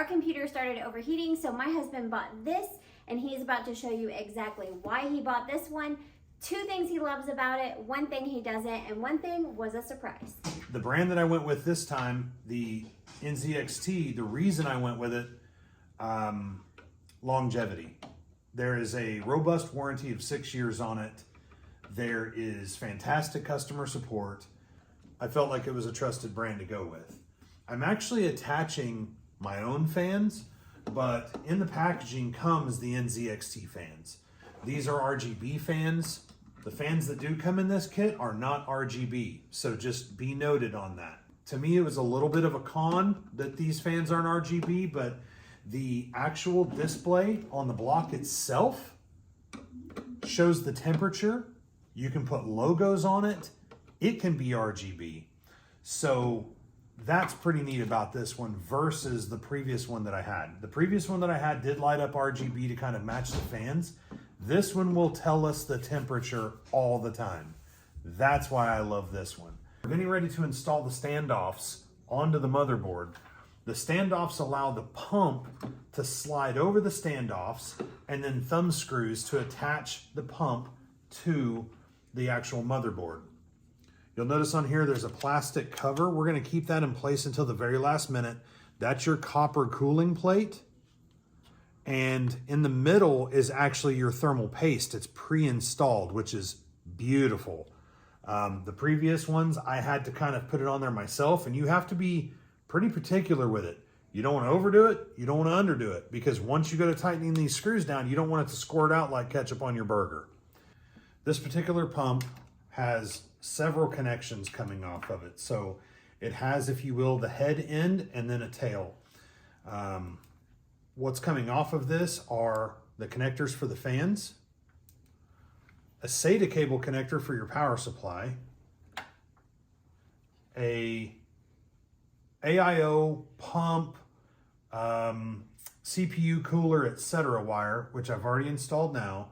our computer started overheating, so my husband bought this, and he's about to show you exactly why he bought this one. 2 things he loves about it, 1 thing he doesn't, and 1 thing was a surprise. The brand that I went with this time, the NZXT, the reason I went with it, longevity. There is a robust warranty of 6 years on it. There is fantastic customer support. I felt like it was a trusted brand to go with. I'm actually attaching my own fans, but in the packaging comes the NZXT fans. These are RGB fans. The fans that do come in this kit are not RGB, so just be noted on that. To me, it was a little bit of a con that these fans aren't RGB, but the actual display on the block itself shows the temperature. You can put logos on it. It can be RGB. So that's pretty neat about this one versus the previous one that I had. The previous one that I had did light up RGB to kind of match the fans. This one will tell us the temperature all the time. That's why I love this one. We're getting ready to install the standoffs onto the motherboard. The standoffs allow the pump to slide over the standoffs and then thumb screws to attach the pump to the actual motherboard. You'll notice on here there's a plastic cover. We're going to keep that in place until the very last minute. That's your copper cooling plate. And in the middle is actually your thermal paste. It's pre-installed, which is beautiful. The previous ones, I had to kind of put it on there myself, and you have to be pretty particular with it. You don't want to overdo it. You don't want to underdo it, because once you go to tightening these screws down, you don't want it to squirt out like ketchup on your burger. This particular pump has several connections coming off of it. So it has, if you will, the head end and then a tail. What's coming off of this are the connectors for the fans, a SATA cable connector for your power supply, a AIO pump, CPU cooler, etc. wire, which I've already installed now.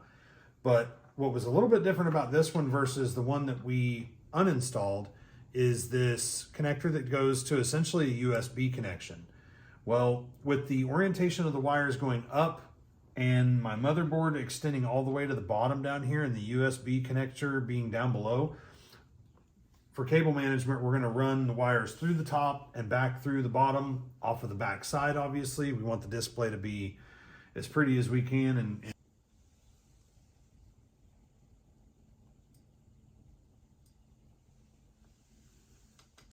But what was a little bit different about this one versus the one that we uninstalled is this connector that goes to essentially a USB connection. Well, with the orientation of the wires going up and my motherboard extending all the way to the bottom down here and the USB connector being down below, for cable management, we're going to run the wires through the top and back through the bottom off of the back side. Obviously, we want the display to be as pretty as we can and